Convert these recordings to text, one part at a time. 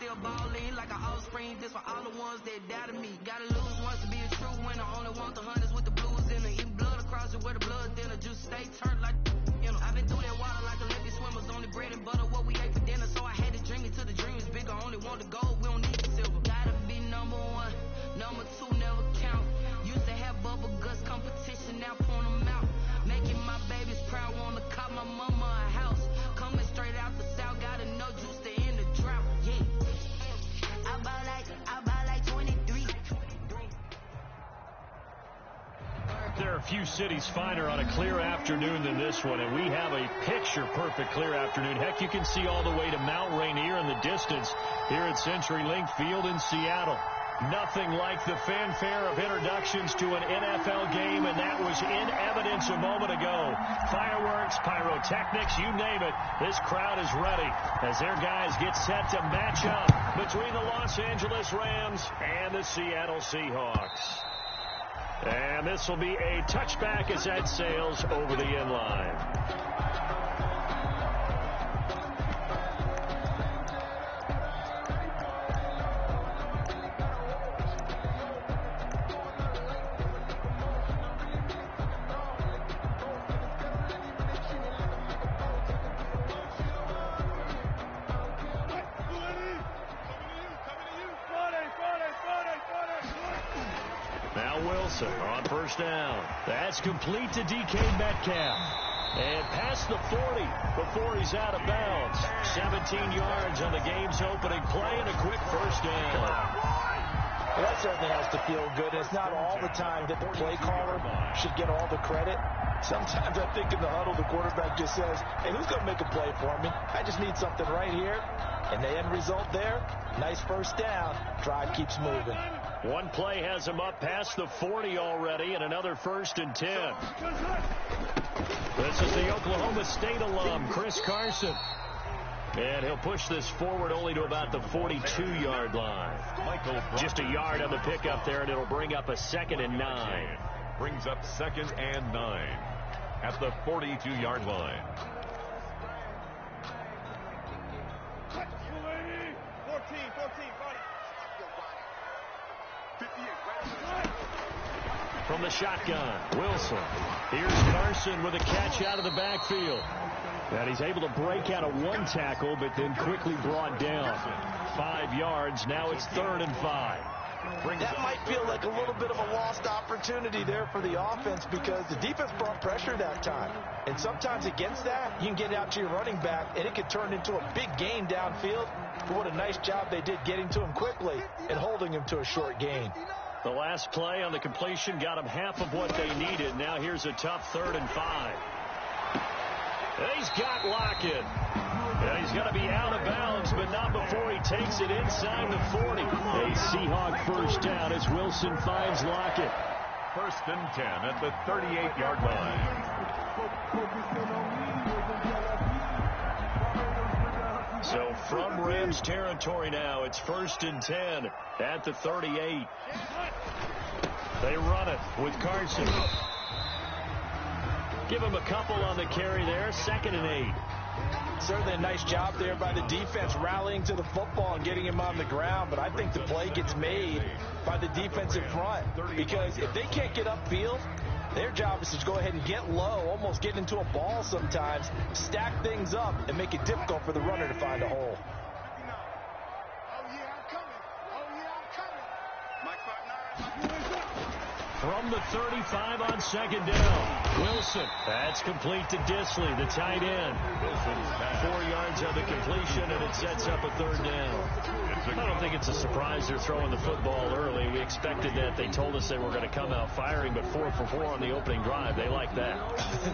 still ballin' like an offspring. This for all the ones that doubted me. Gotta lose once to be a true winner. Only want the hunters with the blues in it. Eating blood across it where the blood dinner. Juice stay turned like, you know. I've been through that water like Olympic swimmers. Only bread and butter what we ate for dinner. So I had to dream it till the dream is bigger. Only want the gold, we don't need the silver. Gotta be number one. Number two never count. Used to have bubble guts competition, now point them out. Making my babies proud, wanna cop my mama a house. Coming straight out the south, gotta know juice to end the drought. Yeah. I buy like 23. There are a few cities finer on a clear afternoon than this one, and we have a picture-perfect clear afternoon. Heck, you can see all the way to Mount Rainier in the distance here at CenturyLink Field in Seattle. Nothing like the fanfare of introductions to an NFL game, and that was in evidence a moment ago. Fireworks, pyrotechnics, you name it. This crowd is ready as their guys get set to match up between the Los Angeles Rams and the Seattle Seahawks. And this will be a touchback as that sails over the end line. On first down. That's complete to DK Metcalf. And past the 40 before he's out of bounds. 17 yards on the game's opening play and a quick first down. Well, that certainly has to feel good. It's not all the time that the play caller should get all the credit. Sometimes I think in the huddle, the quarterback just says, hey, who's going to make a play for me? I just need something right here. And the end result there, nice first down. Drive keeps moving. One play has him up past the 40 already, and another 1st and 10. This is the Oklahoma State alum, Chris Carson. And he'll push this forward only to about the 42-yard line. Just a yard on the pickup there, and it'll bring up a 2nd and 9. Brings up 2nd and 9 at the 42-yard line. 14, 40. From the shotgun, Wilson. Here's Carson with a catch out of the backfield. And he's able to break out of one tackle, but then quickly brought down. 5 yards. Now it's 3rd and 5. That might feel like a little bit of a lost opportunity there for the offense because the defense brought pressure that time. And sometimes against that, you can get out to your running back, and it could turn into a big gain downfield. But what a nice job they did getting to him quickly and holding him to a short gain. The last play on the completion got him half of what they needed. Now here's a tough 3rd and 5. He's got Lockett. And he's going to be out of bounds, but not before he takes it inside the 40. A Seahawk first down as Wilson finds Lockett. 1st and 10 at the 38-yard line. So from Rams territory now, it's 1st and 10 at the 38. They run it with Carson. Give him a couple on the carry there. 2nd and 8. Certainly a nice job there by the defense rallying to the football and getting him on the ground, but I think the play gets made by the defensive front because if they can't get upfield, their job is to go ahead and get low, almost get into a ball sometimes, stack things up, and make it difficult for the runner to find a hole. From the 35 on 2nd down, Wilson. That's complete to Disley, the tight end. 4 yards on the completion, and it sets up a 3rd down. I don't think it's a surprise they're throwing the football early. We expected that. They told us they were going to come out firing, but 4 for 4 on the opening drive. They like that.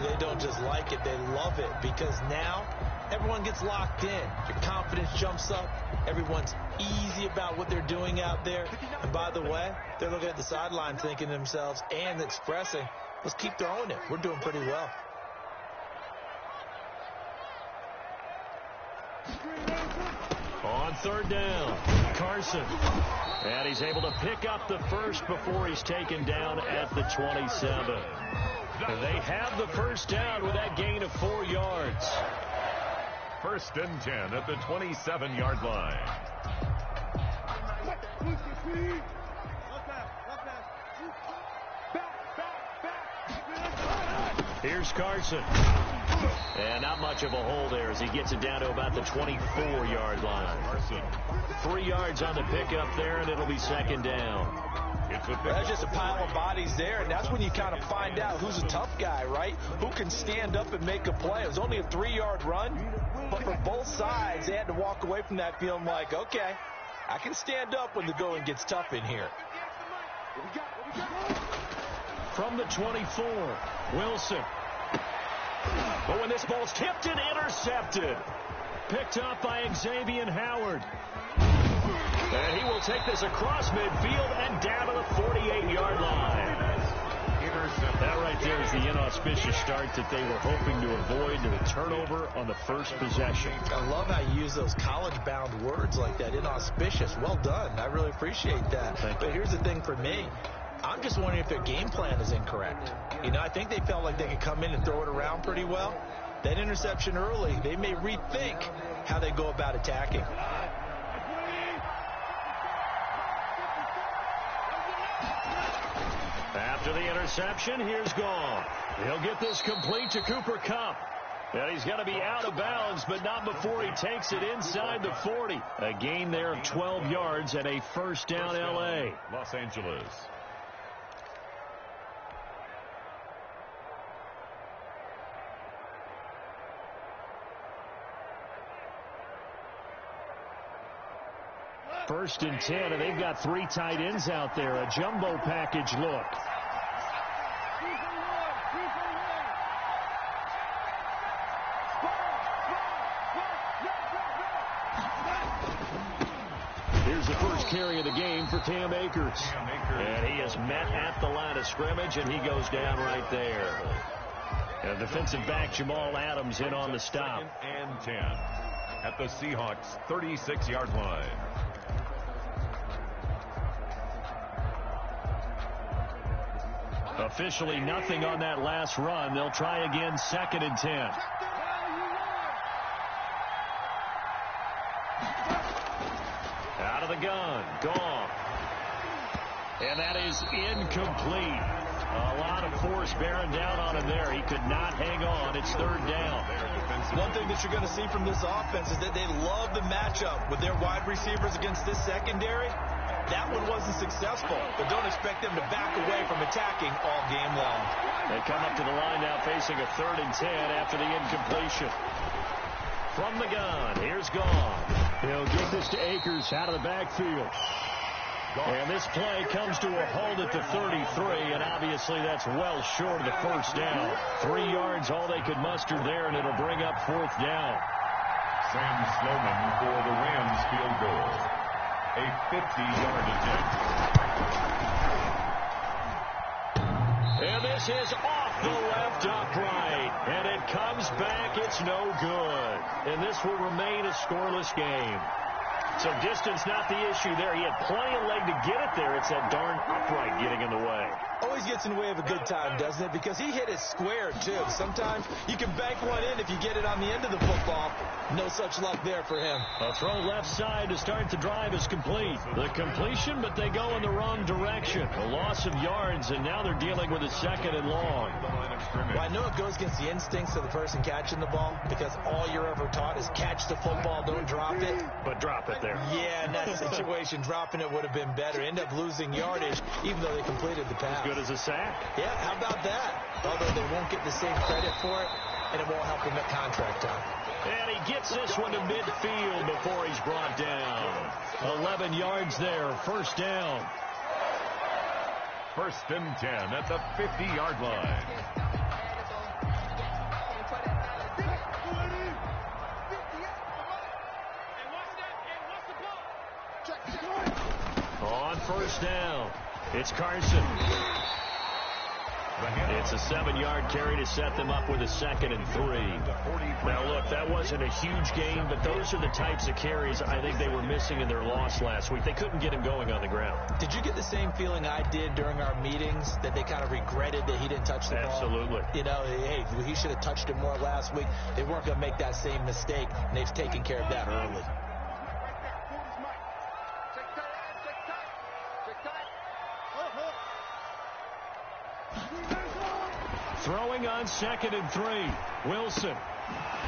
They don't just like it. They love it because now everyone gets locked in. Your confidence jumps up. Everyone's easy about what they're doing out there. And by the way, they're looking at the sideline thinking to themselves and expressing, let's keep throwing it. We're doing pretty well. On 3rd down, Carson. And he's able to pick up the 1st before he's taken down at the 27. They have the 1st down with that gain of 4 yards. 1st and 10 at the 27-yard line. Here's Carson. And not much of a hole there as he gets it down to about the 24-yard line. 3 yards on the pickup there, and it'll be second down. That's just a pile of bodies there, and that's when you kind of find out who's a tough guy, right? Who can stand up and make a play. It was only a 3-yard run, but for both sides, they had to walk away from that feeling like, okay, I can stand up when the going gets tough in here. From the 24, Wilson. But when this ball's tipped and intercepted, picked up by Xavier Howard. And he will take this across midfield and down to the 48-yard line. That right there is the inauspicious start that they were hoping to avoid, to the turnover on the first possession. I love how you use those college-bound words like that, inauspicious. Well done. I really appreciate that. But here's the thing for me. I'm just wondering if their game plan is incorrect. You know, I think they felt like they could come in and throw it around pretty well. That interception early, they may rethink how they go about attacking. After the interception, here's Gall. He'll get this complete to Cooper Kupp. And he's going to be out of bounds, but not before he takes it inside the 40. A gain there of 12 yards and a first down L.A. Los Angeles. First and 10, and they've got 3 tight ends out there. A jumbo package look. Here's the first carry of the game for Cam Akers. And he is met at the line of scrimmage, and he goes down right there. And defensive back Jamal Adams in on the stop. And 10 at the Seahawks 36-yard line. Officially nothing on that last run. They'll try again, second and 10. Out of the gun. Gone. And that is incomplete. A lot of force bearing down on him there. He could not hang on. It's third down. One thing that you're going to see from this offense is that they love the matchup with their wide receivers against this secondary. That one wasn't successful, but don't expect them to back away from attacking all game long. They come up to the line now facing a third and 10 after the incompletion. From the gun, here's Gone. He'll get this to Akers out of the backfield. And this play comes to a halt at the 33, and obviously that's well short of the first down. 3 yards, all they could muster there, and it'll bring up fourth down. Sam Sloman for the Rams field goal. A 50-yard attempt. And this is off the left upright. And it comes back. It's no good. And this will remain a scoreless game. So distance not the issue there. He had plenty of leg to get it there. It's that darn upright getting in the way. Always gets in the way of a good time, doesn't it? Because he hit it square, too. Sometimes you can bank one in if you get it on the end of the football. No such luck there for him. A throw left side to start the drive is complete. The completion, but they go in the wrong direction. A loss of yards, and now they're dealing with a second and long. Well, I know it goes against the instincts of the person catching the ball because all you're ever taught is catch the football, don't drop it. But drop it there. Yeah, in that situation, dropping it would have been better. End up losing yardage, even though they completed the pass. As good as a sack. Yeah, how about that? Although they won't get the same credit for it, and it won't help them at contract time. And he gets this one to midfield before he's brought down. 11 yards there, first down. First and 10 at the 50-yard line. On first down, it's Carson. It's a 7-yard carry to set them up with a second and 3. Now, look, that wasn't a huge game, but those are the types of carries I think they were missing in their loss last week. They couldn't get him going on the ground. Did you get the same feeling I did during our meetings, that they kind of regretted that he didn't touch the ball? Absolutely. You know, hey, he should have touched it more last week. They weren't going to make that same mistake, and they've taken care of that early. Throwing on 2nd and 3. Wilson.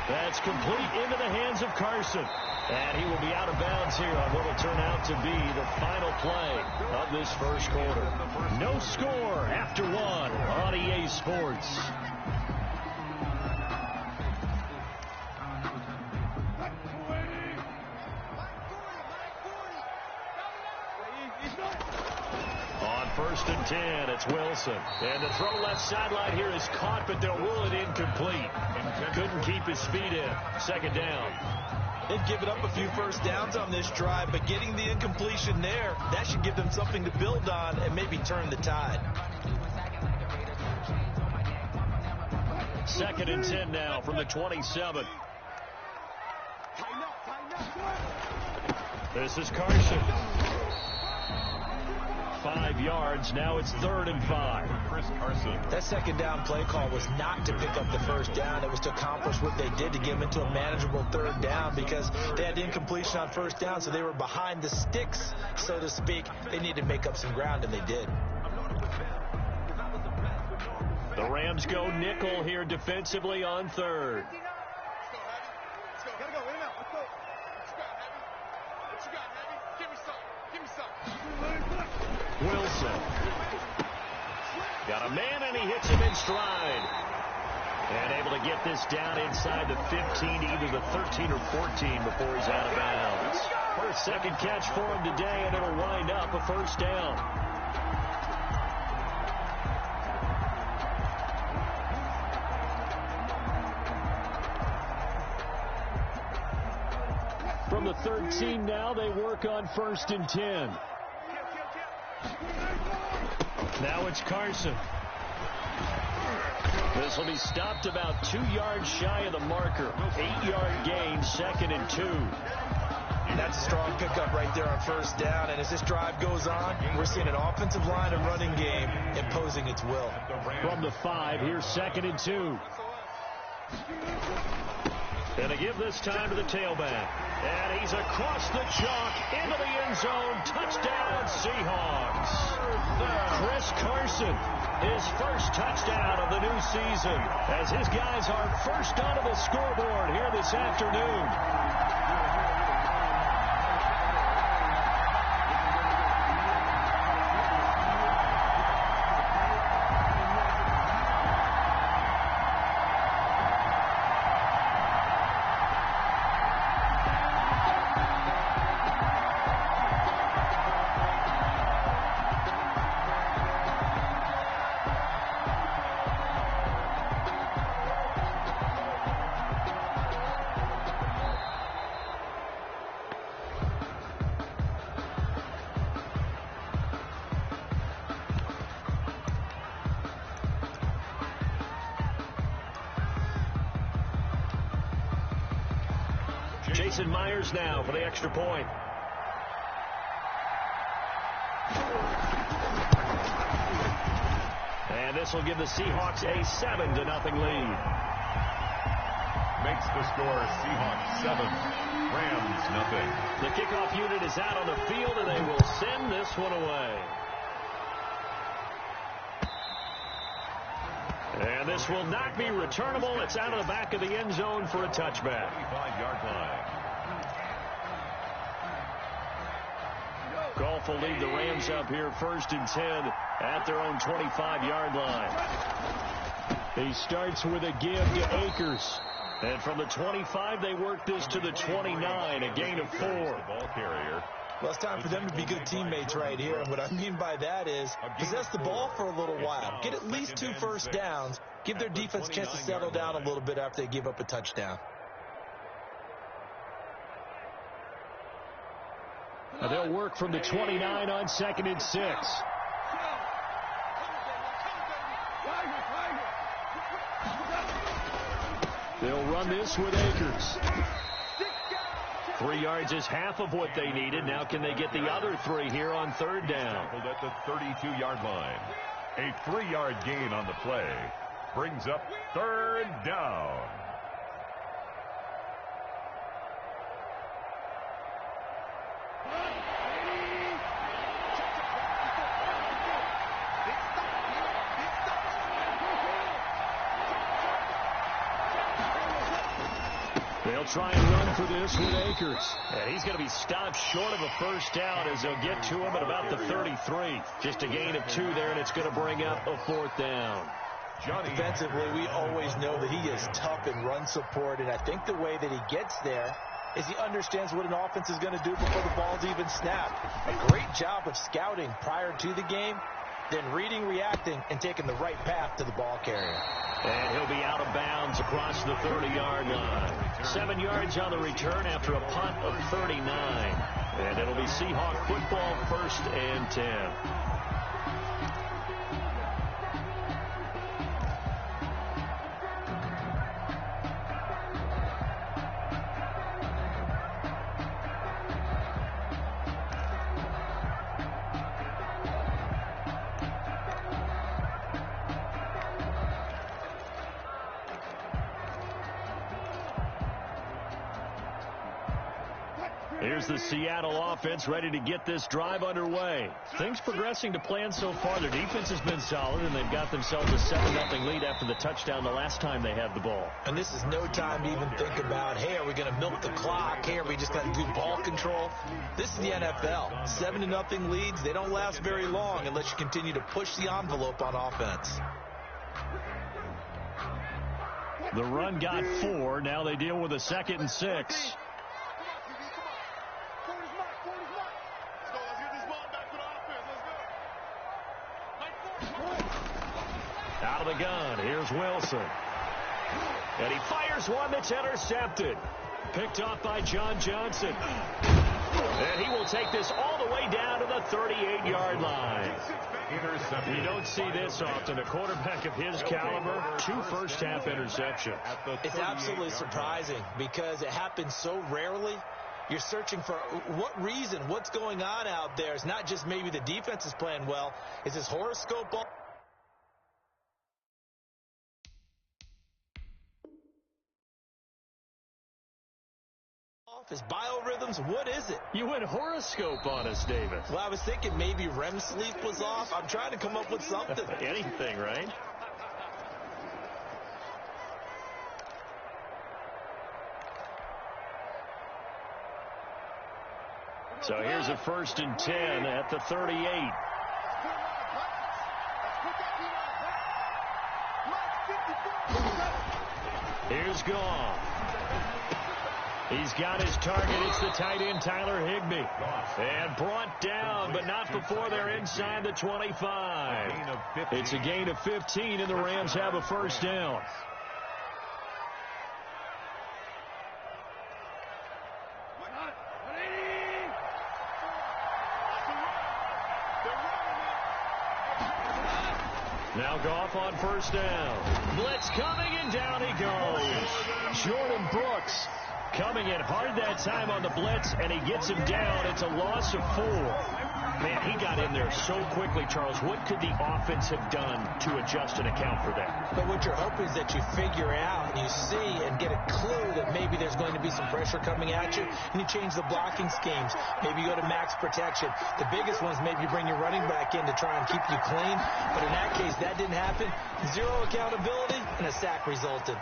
That's complete into the hands of Carson. And he will be out of bounds here on what will turn out to be the final play of this first quarter. No score after 1 on EA Sports. On 1st and 10, it's Wilson. And the throw left sideline here is caught, but they'll rule it incomplete. Couldn't keep his feet in. 2nd down. They've given up a few first downs on this drive, but getting the incompletion there, that should give them something to build on and maybe turn the tide. 2nd and 10 now from the 27. This is Carson. 5 yards. Now it's 3rd and 5. Chris Carson. That 2nd down play call was not to pick up the first down. It was to accomplish what they did to get them into a manageable 3rd down because they had incompletion on 1st down, so they were behind the sticks, so to speak. They needed to make up some ground, and they did. The Rams go nickel here defensively on 3rd. Wilson. Got a man, and he hits him in stride. And able to get this down inside the 15, either the 13 or 14 before he's out of bounds. First, 2nd catch for him today, and it'll wind up a 1st down. From the 13 now, they work on 1st and 10. Now it's Carson. This will be stopped about 2 yards shy of the marker. 8-yard gain, 2nd and 2. That's a strong pickup right there on 1st down. And as this drive goes on, we're seeing an offensive line and running game imposing its will. From the 5, here's 2nd and 2. And to give this time to the tailback. And he's across the chalk into the end zone. Touchdown, Seahawks. Chris Carson, his first touchdown of the new season, as his guys are first onto the scoreboard here this afternoon. Jason Myers now for the extra point. And this will give the Seahawks a 7-0 lead. Makes the score Seahawks 7, Rams 0. The kickoff unit is out on the field, and they will send this one away. And this will not be returnable. It's out of the back of the end zone for a touchback. 25-yard line. Goff will lead the Rams up here 1st and 10 at their own 25-yard line. He starts with a give to Akers. And from the 25, they work this to the 29, a gain of 4. Ball carrier. Well, it's time for them to be good teammates right here. And what I mean by that is possess the ball for a little while. Get at least 2 first downs. Give their defense a chance to settle down a little bit after they give up a touchdown. Now they'll work from the 29 on 2nd and 6. They'll run this with Akers. 3 yards is half of what they needed. Now can they get the other 3 here on 3rd down? At the 32-yard line. A 3-yard gain on the play brings up 3rd down. try and run for this with Akers. And he's going to be stopped short of a first down as they'll get to him at about the 33. Just a gain of 2 there, and it's going to bring up a 4th down. Defensively, we always know that he is tough in run support, and I think the way that he gets there is he understands what an offense is going to do before the ball's even snapped. A great job of scouting prior to the game, then reading, reacting, and taking the right path to the ball carrier. And he'll be out of bounds across the 30-yard line. 7 yards on the return after a punt of 39. And it'll be Seahawk football, 1st and 10. Here's the Seattle offense ready to get this drive underway. Things progressing to plan so far. Their defense has been solid, and they've got themselves a 7-0 lead after the touchdown the last time they had the ball. And this is no time to even think about, hey, are we going to milk the clock? Hey, are we just going to do ball control? This is the NFL. 7-0 leads, they don't last very long unless you continue to push the envelope on offense. The run got 4. Now they deal with a 2nd and 6. Out of the gun, here's Wilson. And he fires one that's intercepted. Picked off by John Johnson. And he will take this all the way down to the 38-yard line. You don't see this often. A quarterback of his caliber, 2 first-half interceptions. It's absolutely surprising because it happens so rarely. You're searching for what reason, what's going on out there. It's not just maybe the defense is playing well. It's his horoscope ball. His biorhythms, what is it? You went horoscope on us, David. Well, I was thinking maybe REM sleep was off. I'm trying to come up with something. Anything, right? So here's a 1st and 10 at the 38. Here's Goff. He's got his target. It's the tight end, Tyler Higbee. And brought down, but not before they're inside the 25. It's a gain of 15, and the Rams have a first down. Now Goff on first down. Blitz coming, and down he goes. Jordan Brooks coming in hard that time on the blitz, and he gets him down. It's a loss of 4. Man, he got in there so quickly, Charles. What could the offense have done to adjust and account for that? But what you're hoping is that you figure out and you see and get a clue that maybe there's going to be some pressure coming at you, and you change the blocking schemes. Maybe you go to max protection. The biggest one is maybe you bring your running back in to try and keep you clean. But in that case, that didn't happen. 0 accountability, and a sack resulted.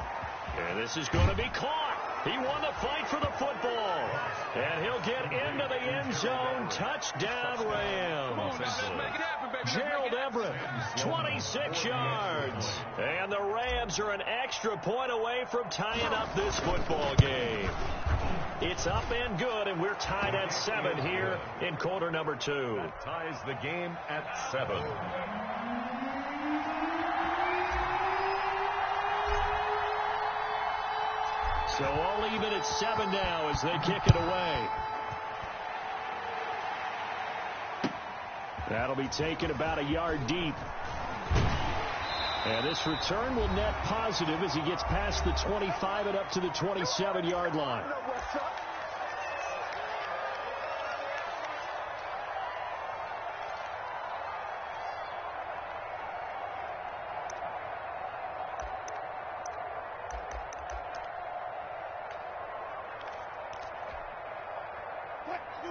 And this is going to be caught. He won the fight for the football. And he'll get into the end zone. Touchdown, Rams. Gerald Everett, 26 yards. And the Rams are an extra point away from tying up this football game. It's up and good, and we're tied at 7 here in quarter number 2. That ties the game at 7. So all even at 7 now as they kick it away. That'll be taken about a yard deep. And this return will net positive as he gets past the 25 and up to the 27-yard line.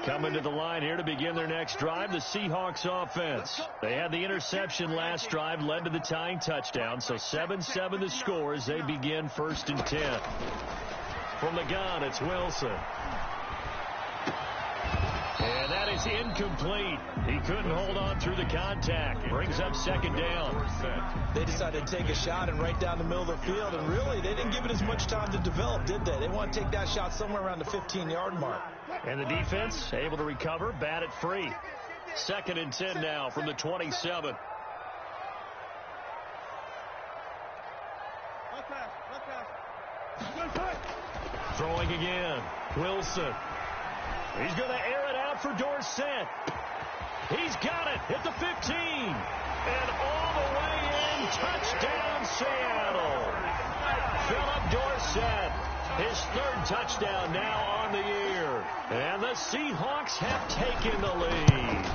Coming to the line here to begin their next drive, the Seahawks offense. They had the interception last drive, led to the tying touchdown. So 7-7 the score as they begin 1st and 10. From the gun, it's Wilson. And that is incomplete. He couldn't hold on through the contact. Brings up second down. They decided to take a shot and right down the middle of the field, and really, they didn't give it as much time to develop, did they? They want to take that shot somewhere around the 15-yard mark. And the defense able to recover, bat it free. 2nd and 10 now from the 27. Throwing again. Wilson. He's going to air it out for Dorsett. He's got it at the 15. And all the way in. Touchdown, Seattle. Philip Dorsett. His 3rd touchdown now on the year. And the Seahawks have taken the lead.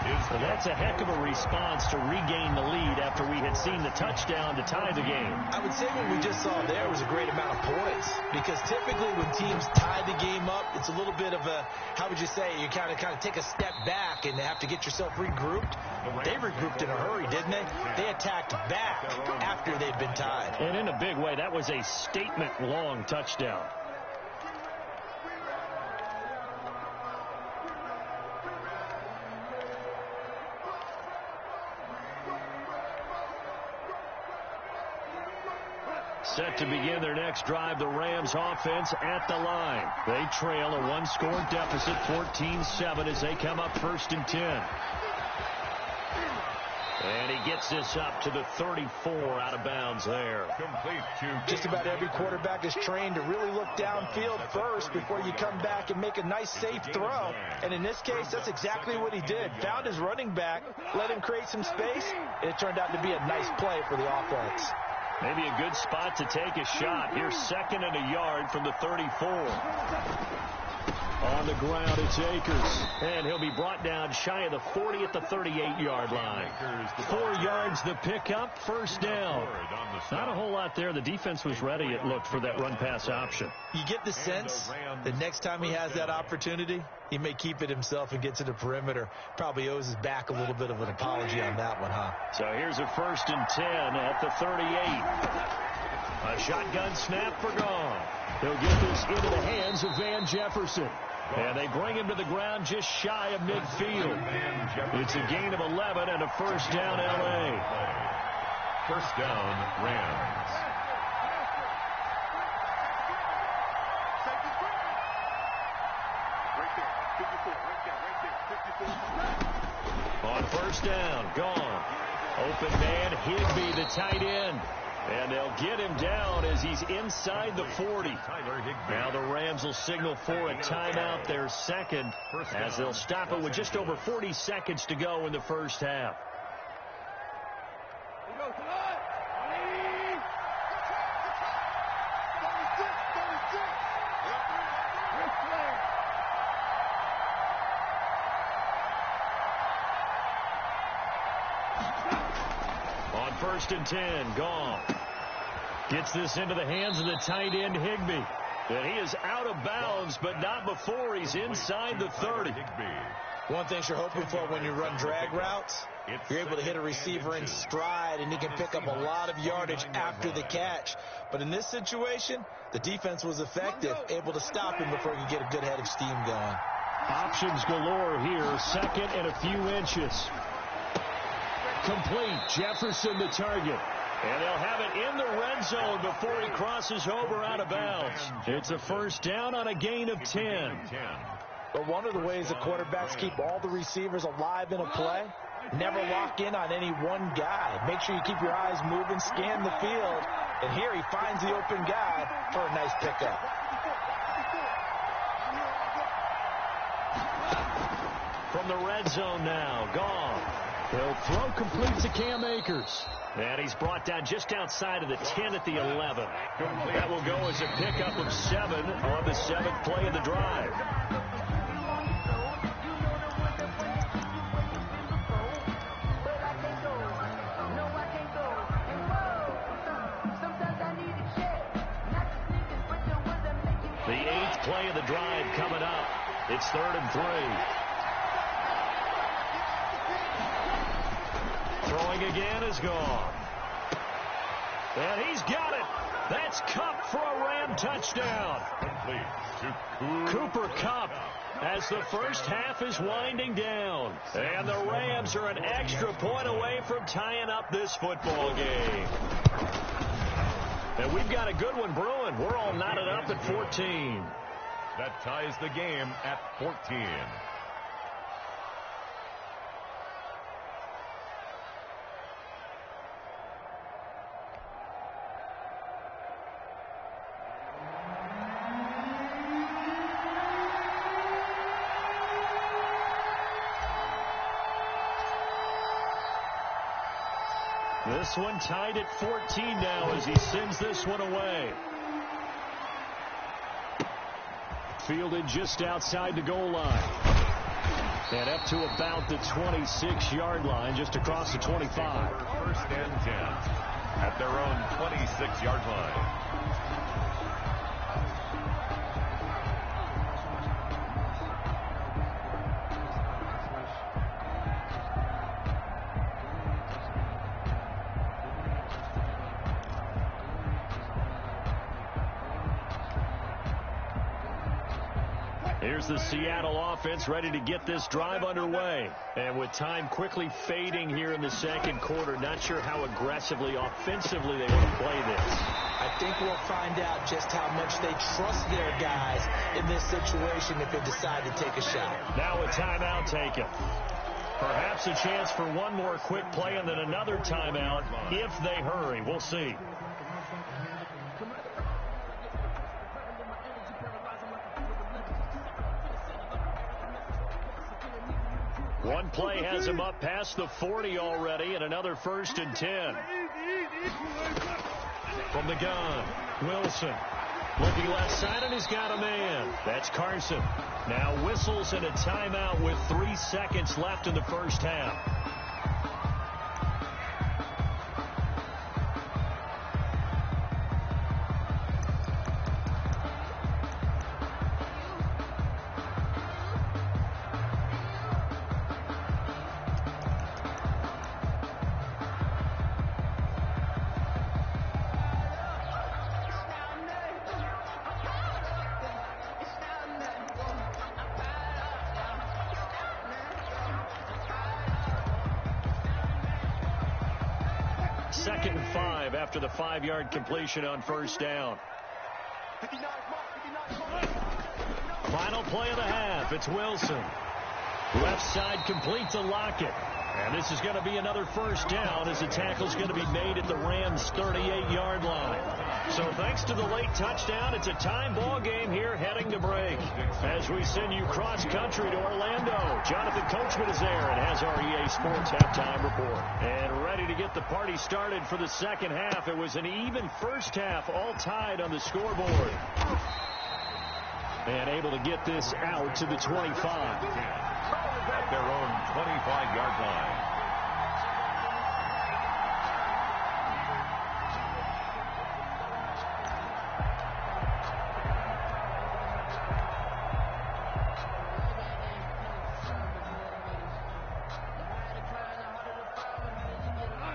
Well, that's a heck of a response to regain the lead after we had seen the touchdown to tie the game. I would say what we just saw there was a great amount of poise, because typically when teams tie the game up, it's a little bit of a, how would you say, you kind of take a step back and have to get yourself regrouped. They regrouped in a hurry, didn't they? They attacked back after they'd been tied. And in a big way, that was a statement-long touchdown. Set to begin their next drive, the Rams offense at the line. They trail a one-score deficit, 14-7, as they come up 1st and 10. And he gets this up to the 34, out of bounds there. Just about every quarterback is trained to really look downfield first before you come back and make a nice, safe throw. And in this case, that's exactly what he did. Found his running back, let him create some space, and it turned out to be a nice play for the offense. Maybe a good spot to take a shot. Here's 2nd and a yard from the 34. On the ground, it's Akers. And he'll be brought down shy of the 40 at the 38-yard line. 4 yards the pickup, 1st down. Not a whole lot there. The defense was ready, it looked, for that run-pass option. You get the sense that next time he has that opportunity, he may keep it himself and get to the perimeter. Probably owes his back a little bit of an apology on that one, huh? So here's a 1st and 10 at the 38. A shotgun snap for Gone. He'll get this into the hands of Van Jefferson. And they bring him to the ground just shy of midfield. It's a gain of 11 and a 1st down, L.A. 1st down, Rams. On 1st down, Gone. Open man, Higbee, the tight end. And they'll get him down as he's inside the 40. Now the Rams will signal for a timeout, their 2nd, as they'll stop it with just over 40 seconds to go in the 1st half. On 1st and 10, Gone. Gets this into the hands of the tight end, Higbee. And he is out of bounds, but not before he's inside the 30. One thing you're hoping for when you run drag routes, you're able to hit a receiver in stride, and he can pick up a lot of yardage after the catch. But in this situation, the defense was effective, able to stop him before he could get a good head of steam going. Options galore here, 2nd and a few inches. Complete. Jefferson the target. And they'll have it in the red zone before he crosses over out of bounds. It's a 1st down on a gain of 10. But one of the ways the quarterbacks keep all the receivers alive in a play, never lock in on any one guy. Make sure you keep your eyes moving, scan the field. And here he finds the open guy for a nice pickup. From the red zone now, Gone. He'll throw complete to Cam Akers. And he's brought down just outside of the 10 at the 11. That will go as a pickup of 7 on the 7th play of the drive. The 8th play of the drive coming up. It's 3rd and 3. Throwing again is Gone. And he's got it. That's Kupp for a Ram touchdown. Complete to Cooper Kupp as the first half is winding down. And the Rams are an extra point away from tying up this football game. And we've got a good one brewing. We're all knotted up at 14. That ties the game at 14. This one tied at 14 now as he sends this one away. Fielded just outside the goal line. And up to about the 26-yard line, just across the 25. First and 10 at their own 26-yard line. Here's the Seattle offense ready to get this drive underway. And with time quickly fading here in the second quarter, not sure how aggressively, offensively they want to play this. I think we'll find out just how much they trust their guys in this situation if they decide to take a shot. Now a timeout taken. Perhaps a chance for one more quick play and then another timeout if they hurry. We'll see. One play has him up past the 40 already, and another 1st and 10. From the gun, Wilson. Looking left side, and he's got a man. That's Carson. Now whistles and a timeout with 3 seconds left in the first half. Second and 5 after the 5-yard completion on first down. Final play of the half. It's Wilson. Left side complete to Lockett. And this is going to be another first down as the tackle's going to be made at the Rams' 38-yard line. So thanks to the late touchdown, it's a time ball game here heading to break. As we send you cross-country to Orlando, Jonathan Coachman is there and has our EA Sports halftime report. And ready to get the party started for the second half. It was an even first half, all tied on the scoreboard. And able to get this out to the 25. At their own 25-yard line.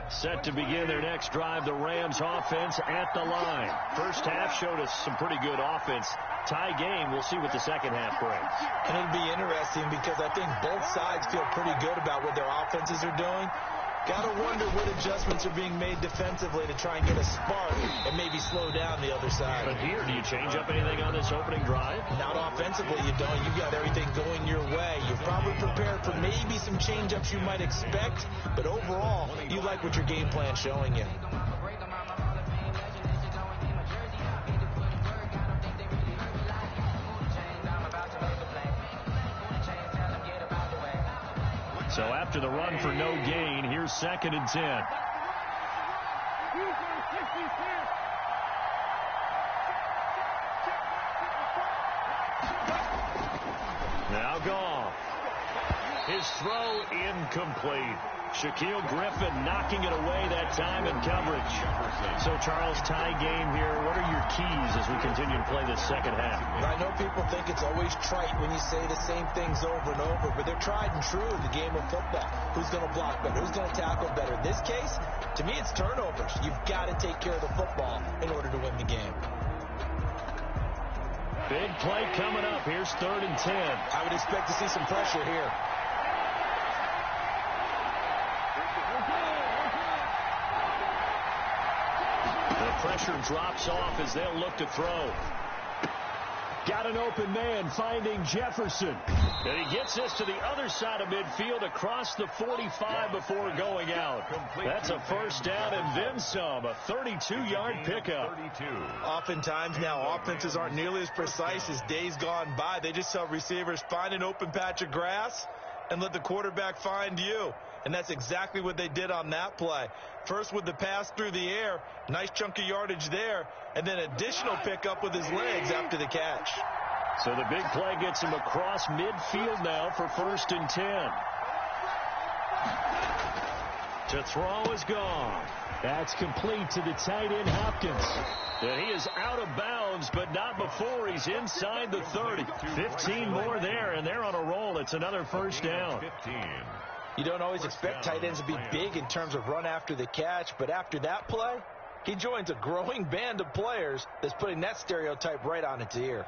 Set to begin their next drive, the Rams offense at the line. First half showed us some pretty good offense. Tie game, we'll see what the second half brings. And it'll be interesting because I think both sides feel pretty good about what their offenses are doing. Got to wonder what adjustments are being made defensively to try and get a spark and maybe slow down the other side. But here, do you change up anything on this opening drive? Not offensively, you don't. You've got everything going your way. You're probably prepared for maybe some change-ups you might expect, but overall, you like what your game plan's showing you. So after the run for no gain, here's 2nd and 10. Now Goff. His throw incomplete. Shaquille Griffin knocking it away that time in coverage. So, Charles, tie game here. What are your keys as we continue to play this second half? I know people think it's always trite when you say the same things over and over, but they're tried and true in the game of football. Who's going to block better? Who's going to tackle better? In this case, to me, it's turnovers. You've got to take care of the football in order to win the game. Big play coming up. Here's 3rd and 10. I would expect to see some pressure here. The pressure drops off as they'll look to throw. Got an open man finding Jefferson. And he gets this to the other side of midfield across the 45 before going out. That's a first down and then some. A 32-yard pickup. Oftentimes now offenses aren't nearly as precise as days gone by. They just tell receivers, find an open patch of grass and let the quarterback find you. And that's exactly what they did on that play. First with the pass through the air, nice chunk of yardage there, and then additional pickup with his legs after the catch. So the big play gets him across midfield now for 1st and 10. To throw is gone. That's complete to the tight end Hopkins. And he is out of bounds, but not before he's inside the 30. 15 more there, and they're on a roll. It's another first down. You don't always expect tight ends to be big in terms of run after the catch, but after that play, he joins a growing band of players that's putting that stereotype right on its ear.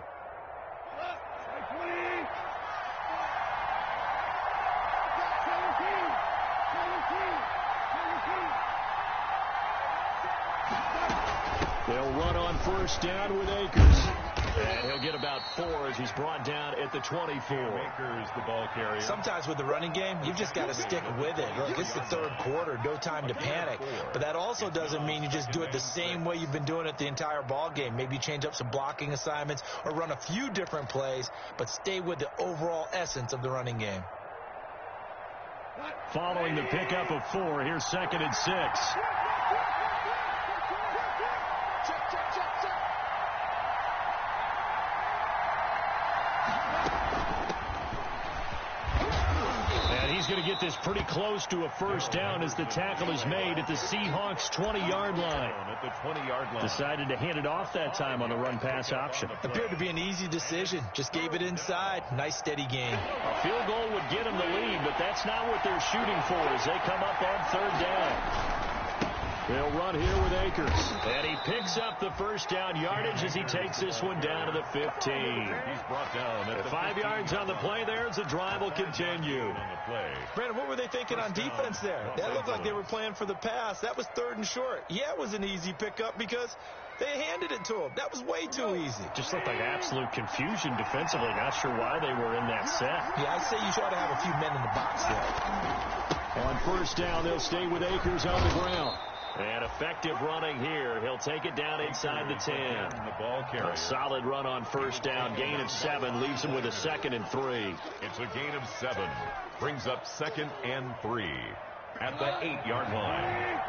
They'll run on first down with Akers. And he'll get about 4 as he's brought down at the 24. Akers, the ball carrier. Sometimes with the running game, you've just got to stick with it. Look, it's the 3rd quarter, no time to panic. But that also doesn't mean you just do it the same way you've been doing it the entire ball game. Maybe change up some blocking assignments or run a few different plays, but stay with the overall essence of the running game. Following the pickup of 4, here's 2nd and 6. He's going to get this pretty close to a first down as the tackle is made at the Seahawks' 20-yard line. At the 20-yard line. Decided to hand it off that time on the run-pass option. Appeared to be an easy decision. Just gave it inside. Nice, steady game. A field goal would get him the lead, but that's not what they're shooting for as they come up on 3rd down. They'll run here with Akers. And he picks up the first down yardage as he takes this one down to the 15. He's brought down at the 5 yards on the play there as the drive will continue. On the play. Brandon, what were they thinking on defense there? That looked like they were playing for the pass. That was 3rd and short. Yeah, it was an easy pickup because they handed it to him. That was way too easy. Just looked like absolute confusion defensively. Not sure why they were in that set. Yeah, I'd say you ought to have a few men in the box there. On first down, they'll stay with Akers on the ground. And effective running here. He'll take it down inside the 10. The ball carrier. A solid run on first down. Gain of 7 leaves him with a 2nd and 3. It's a gain of 7. Brings up 2nd and 3 at the 8-yard line.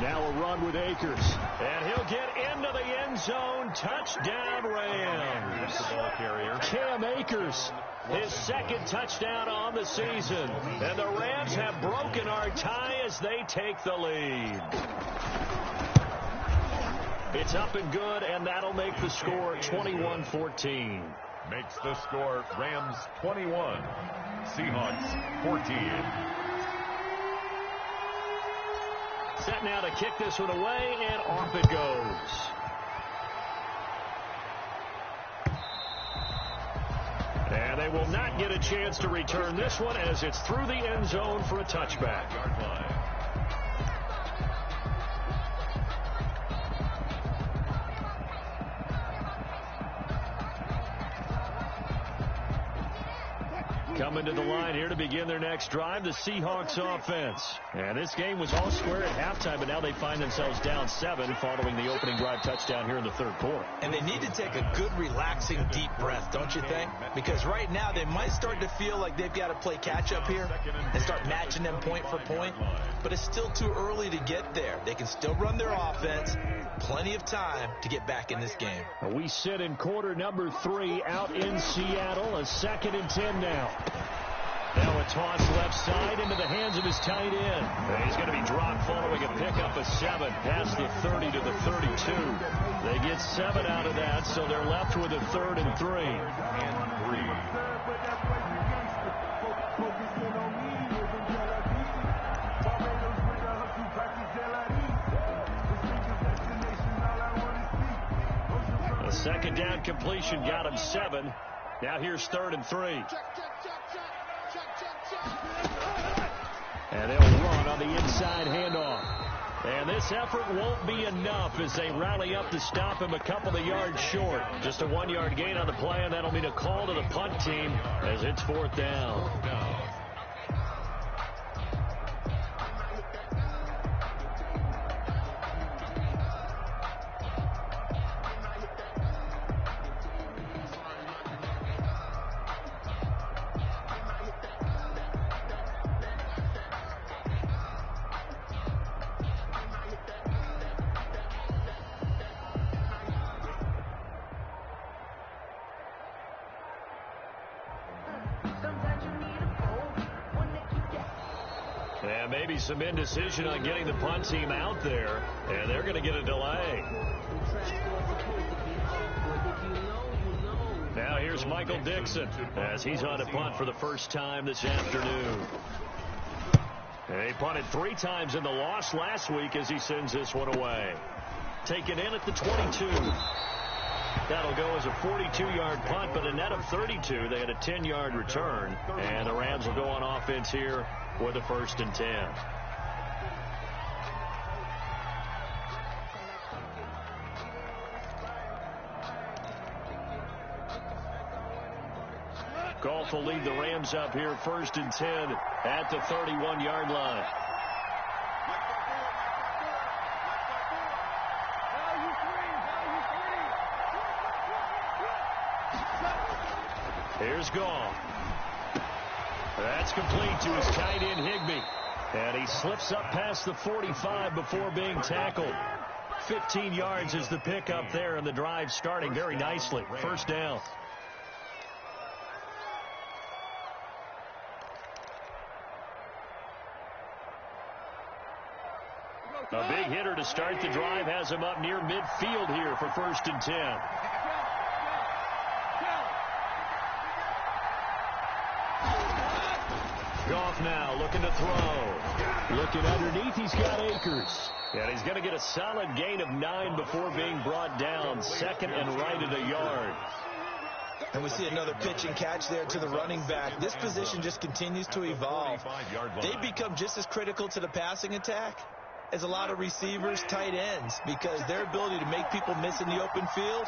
Now a run with Akers. And he'll get into the end zone. Touchdown, Rams. The ball carrier. Cam Akers. His 2nd touchdown on the season. And the Rams have broken our tie as they take the lead. It's up and good, and that'll make the score 21-14. Makes the score Rams 21, Seahawks 14. Set now to kick this one away, and off it goes. And they will not get a chance to return this one as it's through the end zone for a touchback. Yard line. Coming to the line here to begin their next drive, the Seahawks offense. And this game was all square at halftime, but now they find themselves down 7 following the opening drive touchdown here in the third quarter. And they need to take a good, relaxing, deep breath, don't you think? Because right now they might start to feel like they've got to play catch-up here and start matching them point for point. But it's still too early to get there. They can still run their offense. Plenty of time to get back in this game. We sit in quarter number 3 out in Seattle. A 2nd and 10 now. Now a toss left side into the hands of his tight end. And he's going to be dropped following a pickup of 7 past the 30 to the 32. They get 7 out of that, so they're left with a 3rd and 3. A second down completion got him 7. Now here's 3rd and 3. And they'll run on the inside handoff. And this effort won't be enough as they rally up to stop him a couple of yards short. Just a 1-yard gain on the play, and that'll mean a call to the punt team as it's 4th down. And maybe some indecision on getting the punt team out there, and they're going to get a delay. Now here's Michael Dixon as he's on a punt for the first time this afternoon. And he punted 3 times in the loss last week as he sends this one away. Taken in at the 22. That'll go as a 42-yard punt, but a net of 32. They had a 10-yard return, and the Rams will go on offense here with a 1st and 10. Goff will lead the Rams up here 1st and 10 at the 31-yard line. Here's Goff. That's complete to his tight end, Higbee. And he slips up past the 45 before being tackled. 15 yards is the pickup there, and the drive starting very nicely. 1st down. A big hitter to start the drive has him up near midfield here for 1st and 10. Goff now looking to throw. Looking underneath, he's got Akers. And he's going to get a solid gain of 9 before being brought down. 2nd and right at a yard. And we see another pitch and catch there to the running back. This position just continues to evolve. They become just as critical to the passing attack as a lot of receivers, tight ends, because their ability to make people miss in the open field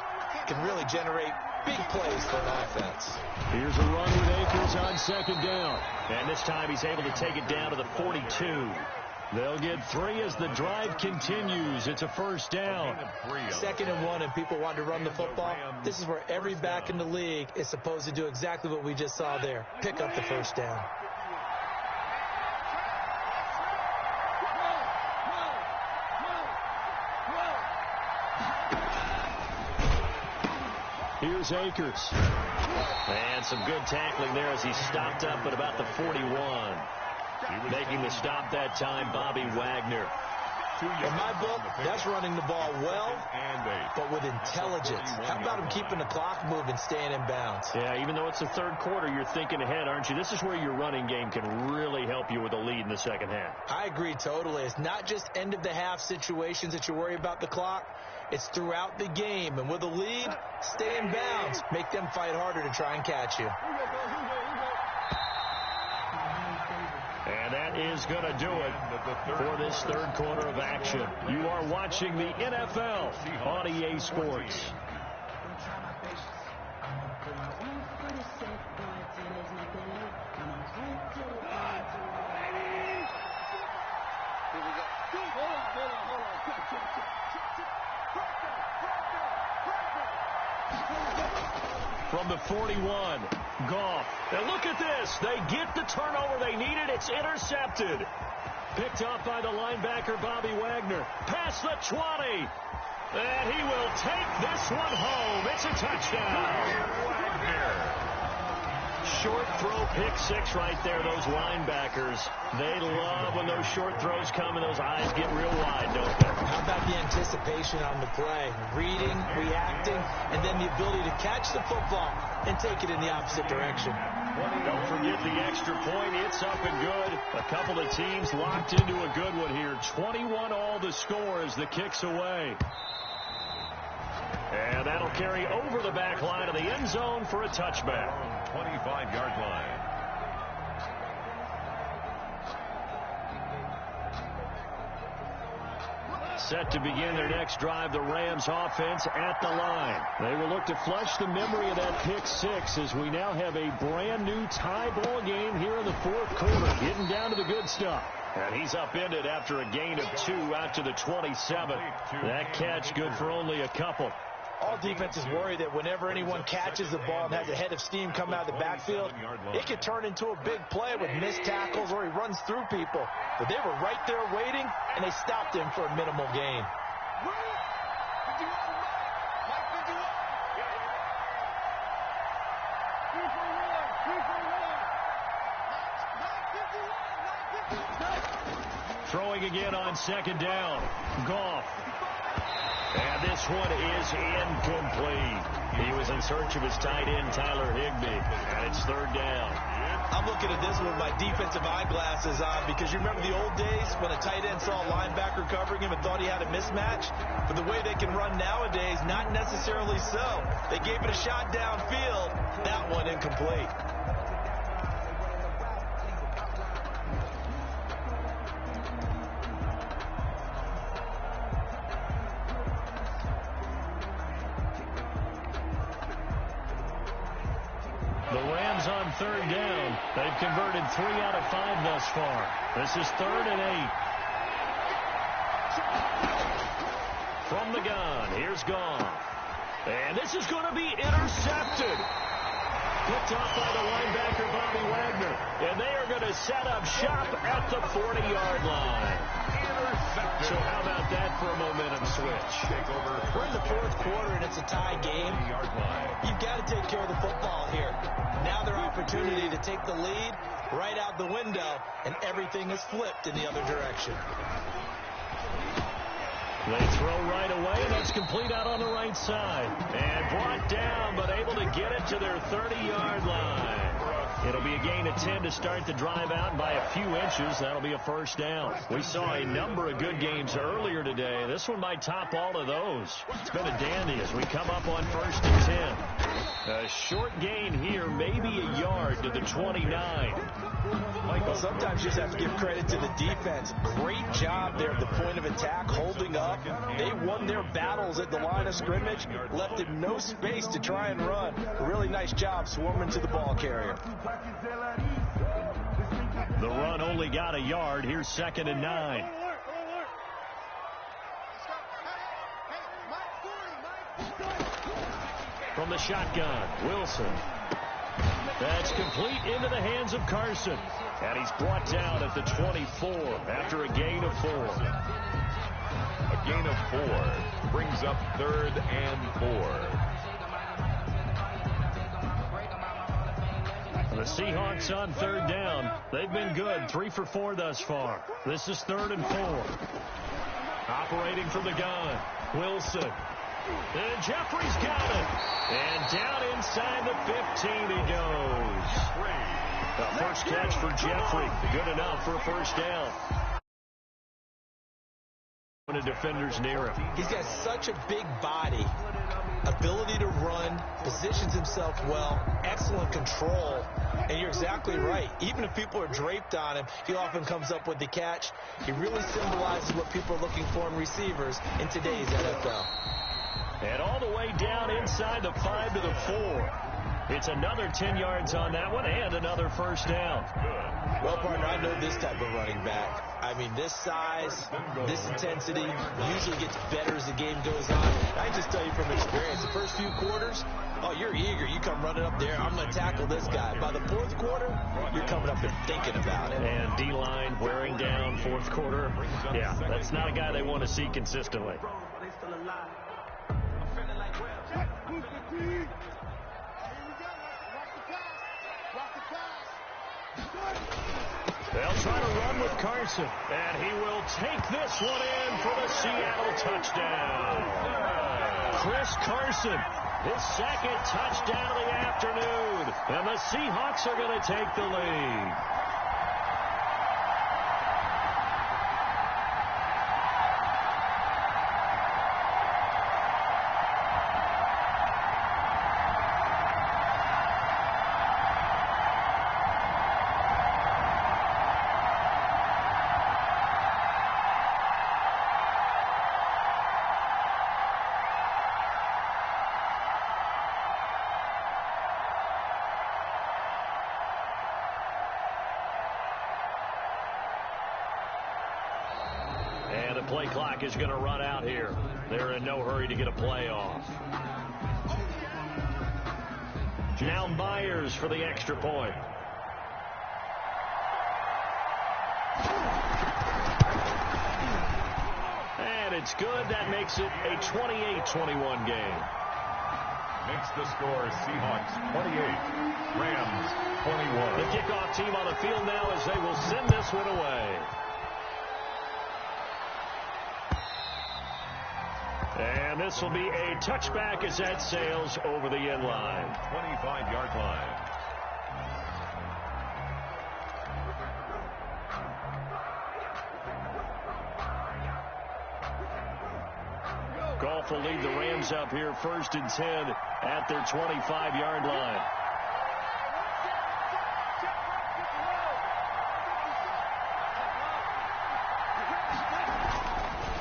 can really generate big plays for an offense. Here's a run with Akers on 2nd down. And this time he's able to take it down to the 42. They'll get 3 as the drive continues. It's a 1st down. 2nd and 1, and people want to run the football. This is where every back in the league is supposed to do exactly what we just saw there. Pick up the 1st down. Here's Akers. And some good tackling there as he stopped up at about the 41. Making the stop that time, Bobby Wagner. In my book, that's running the ball well, but with intelligence. How about him keeping the clock moving, staying in bounds? Yeah, even though it's the 3rd quarter, you're thinking ahead, aren't you? This is where your running game can really help you with a lead in the 2nd half. I agree totally. It's not just end-of-the-half situations that you worry about the clock. It's throughout the game. And with a lead, stay in bounds. Make them fight harder to try and catch you. And that is going to do it for this 3rd quarter of action. You are watching the NFL on EA Sports. From the 41, Goff. And look at this. They get the turnover they needed. It's intercepted. Picked up by the linebacker, Bobby Wagner. Past the 20. And he will take this one home. It's a touchdown. Wagner. Short throw, pick six right there, those linebackers. They love when those short throws come and those eyes get real wide, don't they? How about the anticipation on the play? Reading, reacting, and then the ability to catch the football and take it in the opposite direction. Don't forget the extra point. It's up and good. A couple of teams locked into a good one here. 21 all the score as the kick's away. And that'll carry over the back line of the end zone for a touchback. 25-yard line. Set to begin their next drive, the Rams offense at the line. They will look to flush the memory of that pick six as we now have a brand new tie ball game here in the fourth quarter. Getting down to the good stuff. And he's upended after a gain of 2 out to the 27. That catch good for only a couple. All defenses worry that whenever anyone catches the ball and has a head of steam come out of the backfield, it could turn into a big play with missed tackles or he runs through people. But they were right there waiting, and they stopped him for a minimal gain. Throwing again on second down. Goff. And this one is incomplete. He was in search of his tight end, Tyler Higbee. And it's third down. I'm looking at this with my defensive eyeglasses on because you remember the old days when a tight end saw a linebacker covering him and thought he had a mismatch? But the way they can run nowadays, not necessarily so. They gave it a shot downfield. That one incomplete. On third down. They've converted 3 out of 5 thus far. This is 3rd and 8. From the gun, here's Goff. And this is going to be intercepted. Picked off by the linebacker, Bobby Wagner. And they are going to set up shop at the 40-yard line. So how about that for a momentum switch? We're in the fourth quarter and it's a tie game. You've got to take care of the football here. Now their opportunity to take the lead right out the window, and everything is flipped in the other direction. They throw right away, and that's complete out on the right side. And brought down, but able to get it to their 30-yard line. It'll be a gain of 10 to start the drive out by a few inches. That'll be a first down. We saw a number of good games earlier today. This one might top all of those. It's been a dandy as we come up on 1st and 10. A short gain here, maybe a yard to the 29. Michael, sometimes you just have to give credit to the defense. Great job there at the point of attack, holding up. They won their battles at the line of scrimmage, left him no space to try and run. A really nice job swarming to the ball carrier. The run only got a yard. Here's 2nd and 9. From the shotgun, Wilson. That's complete into the hands of Carson. And he's brought down at the 24 after a gain of 4. A gain of 4 brings up 3rd and 4. The Seahawks on 3rd down. They've been good. 3 for 4 thus far. This is 3rd and 4. Operating from the gun, Wilson. And Jeffrey's got it. And down inside the 15 he goes. The first catch for Jeffrey. Good enough for a first down. The defenders near him. He's got such a big body. Ability to run, positions himself well, excellent control, and you're exactly right. Even if people are draped on him, he often comes up with the catch. He really symbolizes what people are looking for in receivers in today's NFL. And all the way down inside the 5 to the 4. It's another 10 yards on that one and another first down. Well, partner, I know this type of running back. I mean, this size, this intensity usually gets better as the game goes on. I just tell you from experience, the first few quarters, oh, you're eager. You come running up there. I'm going to tackle this guy. By the fourth quarter, you're coming up and thinking about it. And D-line wearing down fourth quarter. Yeah, that's not a guy they want to see consistently. They'll try to run with Carson, and he will take this one in for the Seattle touchdown. Chris Carson, his second touchdown of the afternoon, and the Seahawks are going to take the lead. And the play clock is going to run out here. They're in no hurry to get a play off. Now Myers for the extra point. And it's good. That makes it a 28-21 game. Makes the score Seahawks 28, Rams 21. The kickoff team on the field now as they will send this one away. And this will be a touchback as that sails over the end line. 25-yard line. Goff will lead the Rams up here first and 10 at their 25-yard line.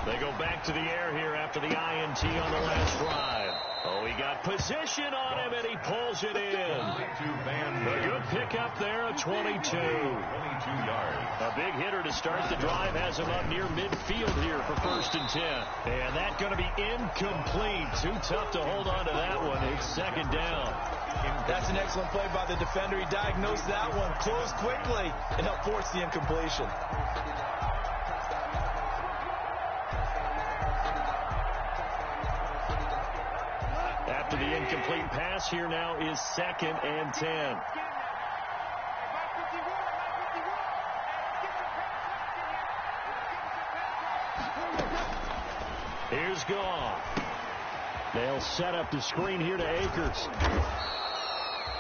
They go back to the air here after the INT on the last drive. Oh, he got position on him, and he pulls it in. A good pickup there, a 22. 22 yards. A big hitter to start the drive has him up near midfield here for first and 10. And that's going to be incomplete. Too tough to hold on to that one. It's second down. That's an excellent play by the defender. He diagnosed that one, closed quickly, and helped force the incompletion. After the incomplete pass, here now is second and 10. Here's Goff. They'll set up the screen here to Akers.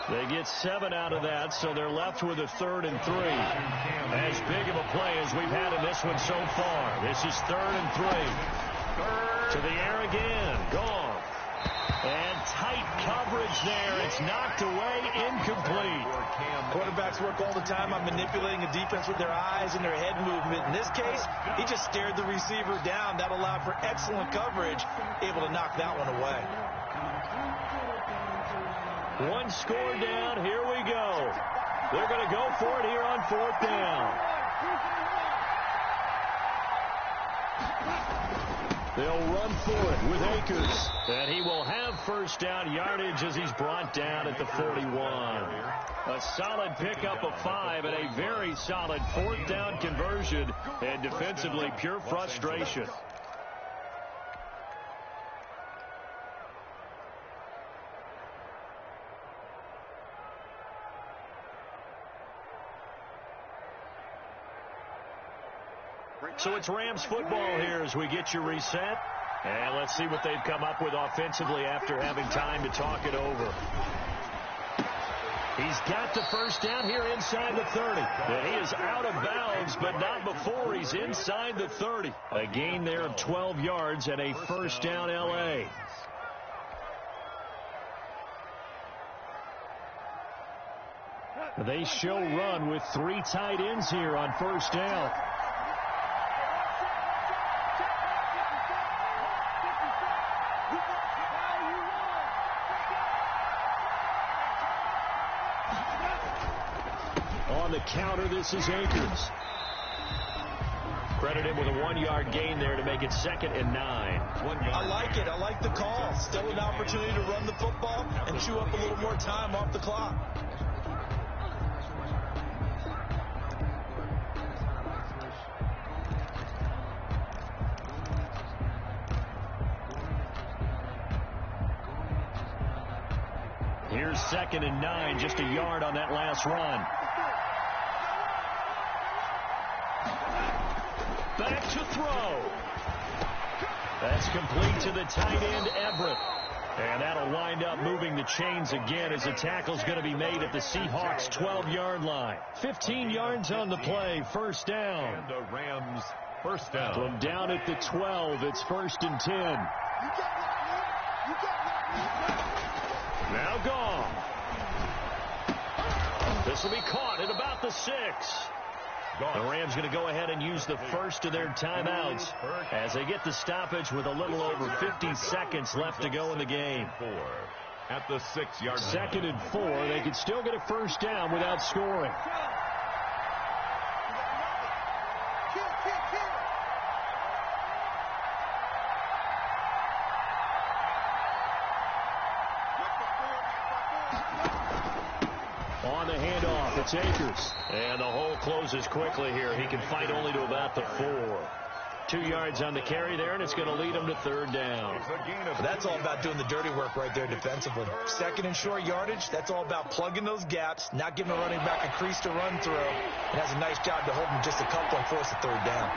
They get 7 out of that, so they're left with a 3rd and 3. As big of a play as we've had in this one so far. This is 3rd and 3. To the air again. Goff. And tight coverage there. It's knocked away, incomplete. Quarterbacks work all the time on manipulating a defense with their eyes and their head movement. In this case, he just stared the receiver down. That allowed for excellent coverage, able to knock that one away. One score down. Here we go. They're going to go for it here on 4th down. They'll run for it with Akers. And he will have first down yardage as he's brought down at the 41. A solid pickup of 5 and a very solid 4th down conversion. And defensively, pure frustration. So it's Rams football here as we get you reset. And let's see what they've come up with offensively after having time to talk it over. He's got the first down here inside the 30. And he is out of bounds, but not before he's inside the 30. A gain there of 12 yards and a first down L.A. They show run with 3 tight ends here on first down. on the counter. This is Akers. Credit him with a 1-yard gain there to make it 2nd and 9. I like it. I like the call. Still an opportunity to run the football and chew up a little more time off the clock. Here's 2nd and 9, just a yard on that last run. Back to throw. That's complete to the tight end, Everett. And that'll wind up moving the chains again as the tackle's going to be made at the Seahawks' 12-yard line. 15 yards on the play, first down. And the Rams first down. From down at the 12, it's 1st and 10. Now gone. This will be caught at about the 6. The Rams going to go ahead and use the first of their timeouts as they get the stoppage with a little over 50 seconds left to go in the game. At the 6-yard line. 2nd and 4. They could still get a first down without scoring. On the handoff, it's Akers. And the hole closes quickly here. He can fight only to about the 4. 2 yards on the carry there, and it's going to lead him to 3rd down. That's all about doing the dirty work right there defensively. 2nd and short yardage, that's all about plugging those gaps, not giving a running back a crease to run through. It has a nice job to hold him just a couple and force a 3rd down.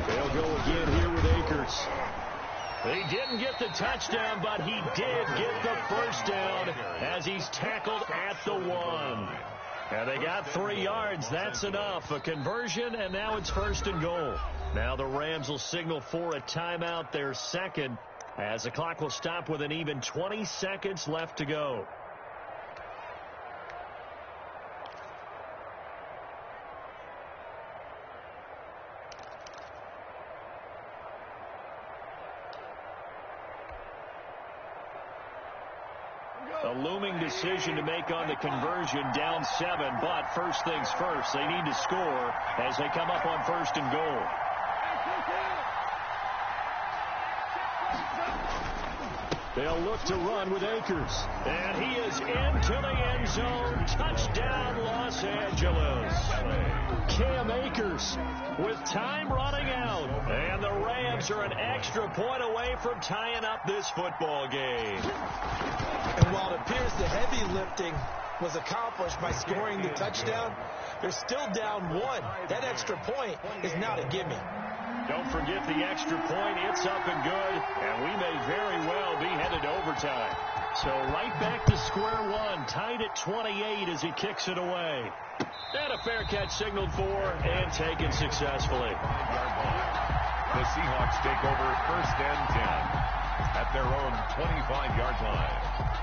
They'll go again here with Akers. They didn't get the touchdown, but he did get the first down as he's tackled at the 1. And they got 3 yards. That's enough. A conversion, and now it's 1st and goal. Now the Rams will signal for a timeout, their 2nd, as the clock will stop with an even 20 seconds left to go. A looming decision to make on the conversion, down 7, but first things first, they need to score as they come up on 1st and goal. They'll look to run with Akers. And he is into the end zone. Touchdown, Los Angeles. Cam Akers with time running out. And the Rams are an extra point away from tying up this football game. And while it appears the heavy lifting was accomplished by scoring the touchdown, they're still down 1. That extra point is not a gimme. Don't forget the extra point. It's up and good, and we may very well be headed to overtime. So right back to square one, tied at 28 as he kicks it away. And a fair catch signaled for and taken successfully. The Seahawks take over 1st and 10 at their own 25-yard line.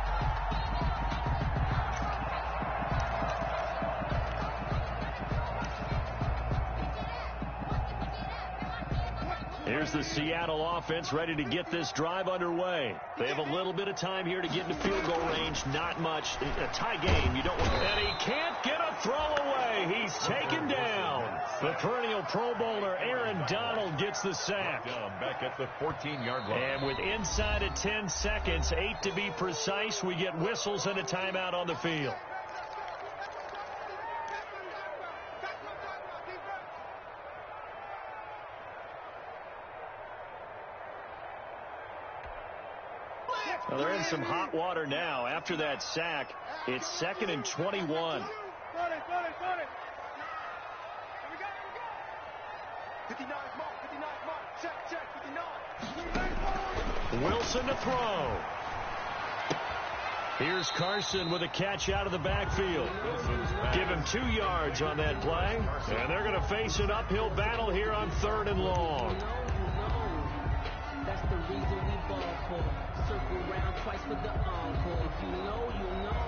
Here's the Seattle offense ready to get this drive underway. They have a little bit of time here to get into field goal range. Not much. A tie game. You don't want. And he can't get a throw away. He's taken down. The perennial Pro Bowler Aaron Donald gets the sack. Back at the 14-yard line. And with inside of 10 seconds, 8 to be precise, we get whistles and a timeout on the field. Well, they're in some hot water now. After that sack, it's 2nd and 21. 59 mark, 59 mark, check, 59. Wilson to throw. Here's Carson with a catch out of the backfield. Give him 2 yards on that play. And they're going to face an uphill battle here on 3rd and long. That's the reason we ball for. Circle around twice for the encore. If you know, you know.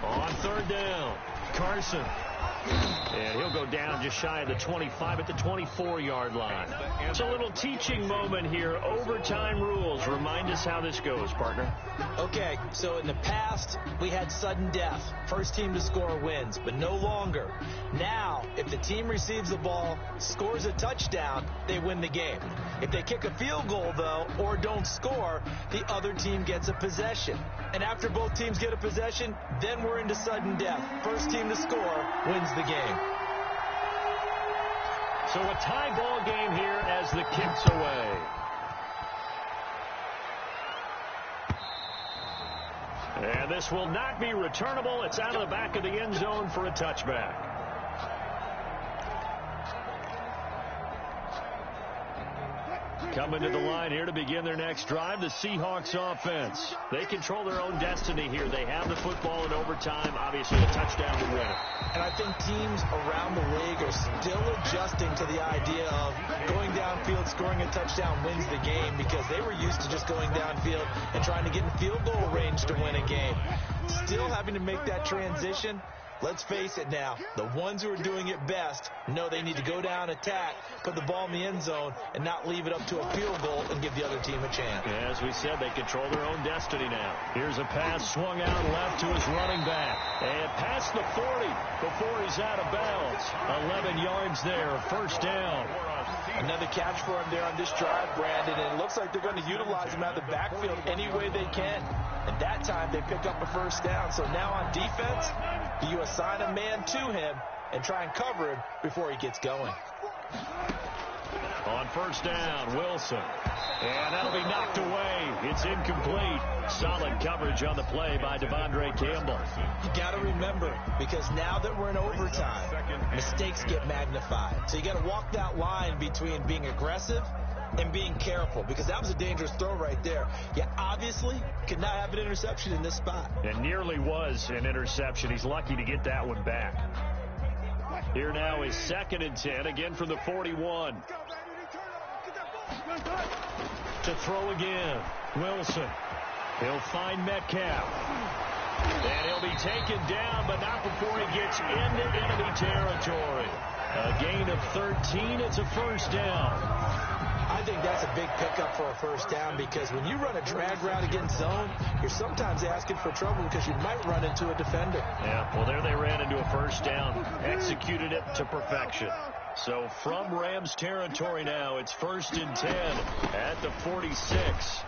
On 3rd down, Carson. And he'll go go down just shy of the 25 at the 24-yard line. It's a little teaching moment here. Overtime rules. Remind us how this goes, partner. Okay, so in the past, we had sudden death. First team to score wins, but no longer. Now, if the team receives the ball, scores a touchdown, they win the game. If they kick a field goal, though, or don't score, the other team gets a possession. And after both teams get a possession, then we're into sudden death. First team to score wins the game. So a tie ball game here as the kick's away. And this will not be returnable. It's out of the back of the end zone for a touchback. Coming to the line here to begin their next drive, the Seahawks offense. They control their own destiny here. They have the football in overtime, obviously a touchdown to win it. And I think teams around the league are still adjusting to the idea of going downfield, scoring a touchdown wins the game, because they were used to just going downfield and trying to get in field goal range to win a game. Still having to make that transition. Let's face it now, the ones who are doing it best know they need to go down, attack, put the ball in the end zone, and not leave it up to a field goal and give the other team a chance. As we said, they control their own destiny now. Here's a pass swung out left to his running back. And past the 40 before he's out of bounds. 11 yards there, first down. Another catch for him there on this drive, Brandon, and it looks like they're going to utilize him out of the backfield any way they can. And that time they pick up a first down. So now on defense, you assign a man to him and try and cover him before he gets going. On first down, Wilson. And that'll be knocked away. It's incomplete. Solid coverage on the play by Devondre Campbell. You got to remember, because now that we're in overtime, mistakes get magnified. So you got to walk that line between being aggressive and being careful, because that was a dangerous throw right there. You obviously could not have an interception in this spot. It nearly was an interception. He's lucky to get that one back. Here now is 2nd and 10, again from the 41. To throw again, Wilson. He'll find Metcalf. And he'll be taken down, but not before he gets into enemy territory. A gain of 13, it's a first down. I think that's a big pickup for a first down, because when you run a drag route against zone, you're sometimes asking for trouble because you might run into a defender. Yeah, well, there they ran into a first down, executed it to perfection. So from Rams territory now, it's 1st and 10 at the 46.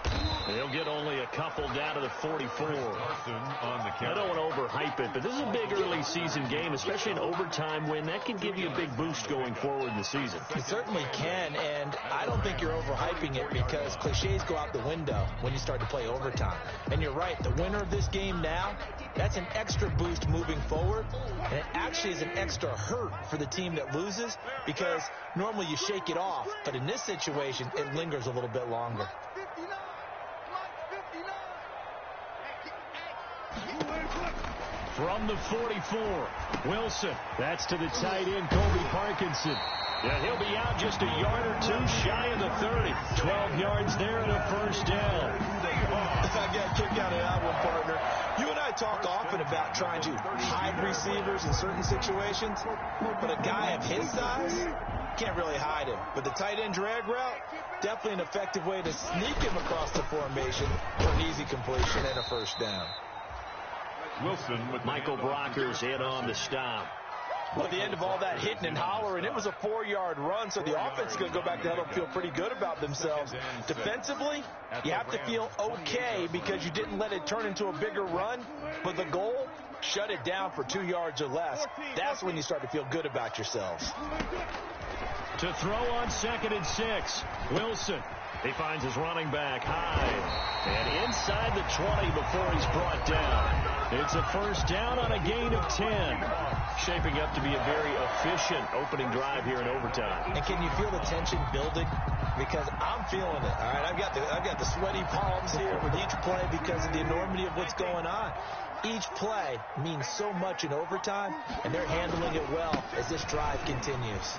They'll get only a couple down to the 44. I don't want to overhype it, but this is a big early season game, especially an overtime win. That can give you a big boost going forward in the season. It certainly can, and I don't think you're overhyping it, because cliches go out the window when you start to play overtime. And you're right, the winner of this game now, that's an extra boost moving forward, and it actually is an extra hurt for the team that loses, because normally you shake it off, but in this situation, it lingers a little bit longer. From the 44, Wilson. That's to the tight end, Colby Parkinson. Yeah, he'll be out just a yard or two shy of the 30. 12 yards there and a first down. I got a kick out of that one, partner. You and I talk often about trying to hide receivers in certain situations, but a guy of his size can't really hide him. But the tight end drag route, definitely an effective way to sneak him across the formation for an easy completion and a first down. Wilson with Michael Brockers in on the stop. Well, at the end of all that hitting and hollering, it was a 4-yard run, so the offense is going to go back to huddle and feel pretty good about themselves. Defensively, you have to feel okay because you didn't let it turn into a bigger run, but the goal, shut it down for 2 yards or less. That's when you start to feel good about yourselves. To throw on 2nd and 6, Wilson. He finds his running back high and inside the 20 before he's brought down. It's a first down on a gain of 10. Shaping up to be a very efficient opening drive here in overtime. And can you feel the tension building? Because I'm feeling it. All right, I've got the sweaty palms here with each play because of the enormity of what's going on. Each play means so much in overtime, and they're handling it well as this drive continues.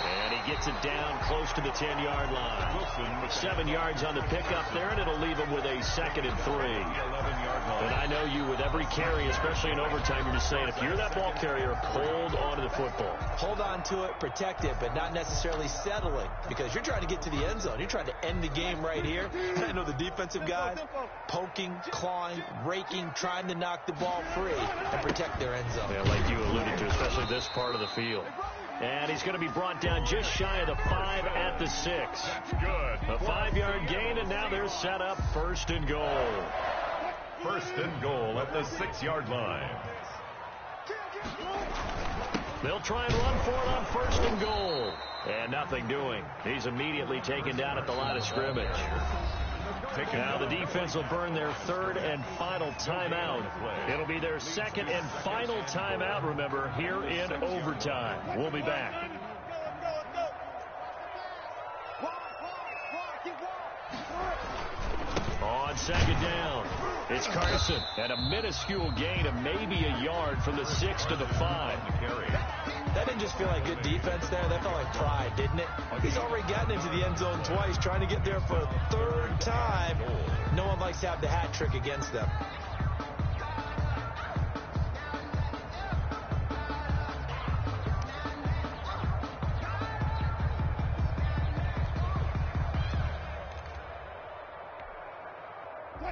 And he gets it down close to the 10-yard line. 7 yards on the pickup there, and it'll leave him with a 2nd and 3. And I know you, with every carry, especially in overtime, you're just saying, if you're that ball carrier, hold on to the football. Hold on to it, protect it, but not necessarily settling, because you're trying to get to the end zone. You're trying to end the game right here. I know the defensive guys poking, clawing, raking, trying to knock the ball free and protect their end zone. Yeah, like you alluded to, especially this part of the field. And he's going to be brought down just shy of the 5 at the 6. That's good. A 5-yard gain, and now they're set up 1st and goal. 1st and goal at the 6-yard line. They'll try and run for it on 1st and goal. And nothing doing. He's immediately taken down at the line of scrimmage. Now the defense will burn their 3rd and final timeout. It'll be their 2nd and final timeout, remember, here in overtime. We'll be back. On 2nd down, it's Carson at a minuscule gain of maybe a yard from the 6 to the 5. That didn't just feel like good defense there. That felt like pride, didn't it? He's already gotten into the end zone twice, trying to get there for a 3rd time. No one likes to have the hat trick against them.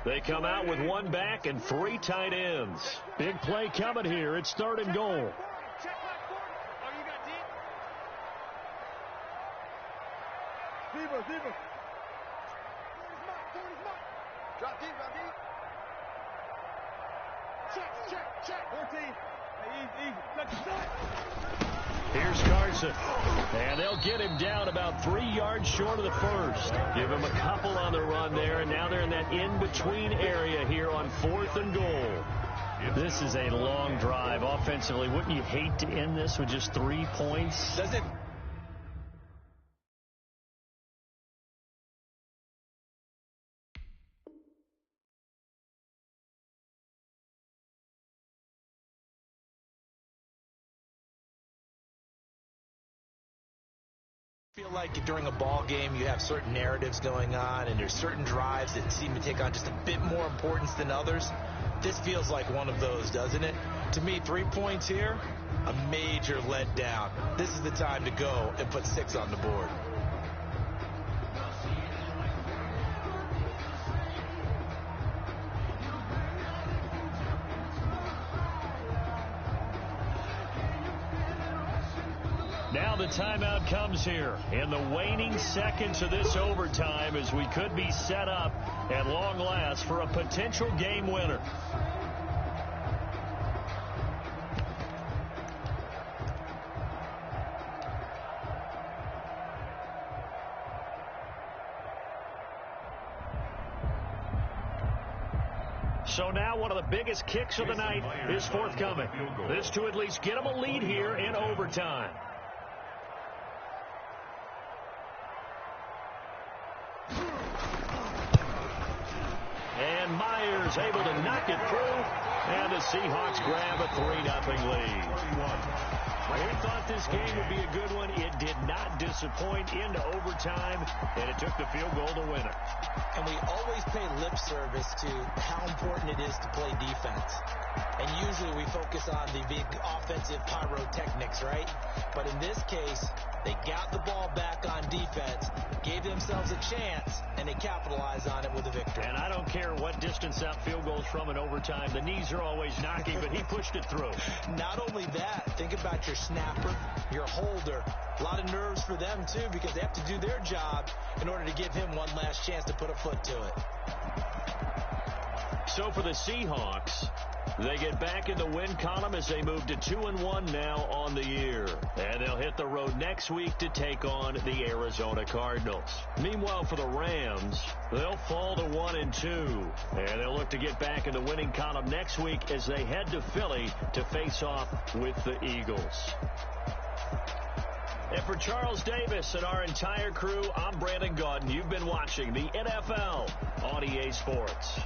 They come out with 1 back and 3 tight ends. Big play coming here. It's 3rd and goal. Drop deep, drop deep. Check. 14. Easy. Here's Carson. And they'll get him down about 3 yards short of the 1st. Give him a couple on the run there, and now they're in that in-between area here on 4th and goal. This is a long drive offensively. Wouldn't you hate to end this with just 3 points? Does it? I feel like during a ball game you have certain narratives going on and there's certain drives that seem to take on just a bit more importance than others. This feels like one of those, doesn't it? To me, 3 points here, a major letdown. This is the time to go and put 6 on the board. Now the timeout comes here in the waning seconds of this overtime as we could be set up at long last for a potential game winner. So now one of the biggest kicks of the night is forthcoming. This to at least get them a lead here in overtime. And Myers able to knock it through, and the Seahawks grab a 3-0 lead. We thought this game would be a good one. It did not disappoint into overtime, and it took the field goal to win it. And we always pay lip service to how important it is to play defense. And usually we focus on the big offensive pyrotechnics, right? But in this case, they got the ball back on defense, gave themselves a chance, and they capitalized on it with a victory. And I don't care what distance that field goes from in overtime. The knees are always knocking, but he pushed it through. Not only that, think about your snapper, your holder. A lot of nerves for them, too, because they have to do their job in order to give him one last chance to put a foot to it. So for the Seahawks, they get back in the win column as they move to 2-1 now on the year. And they'll hit the road next week to take on the Arizona Cardinals. Meanwhile, for the Rams, they'll fall to 1-2. And they'll look to get back in the winning column next week as they head to Philly to face off with the Eagles. And for Charles Davis and our entire crew, I'm Brandon Gaudin. You've been watching the NFL on EA Sports.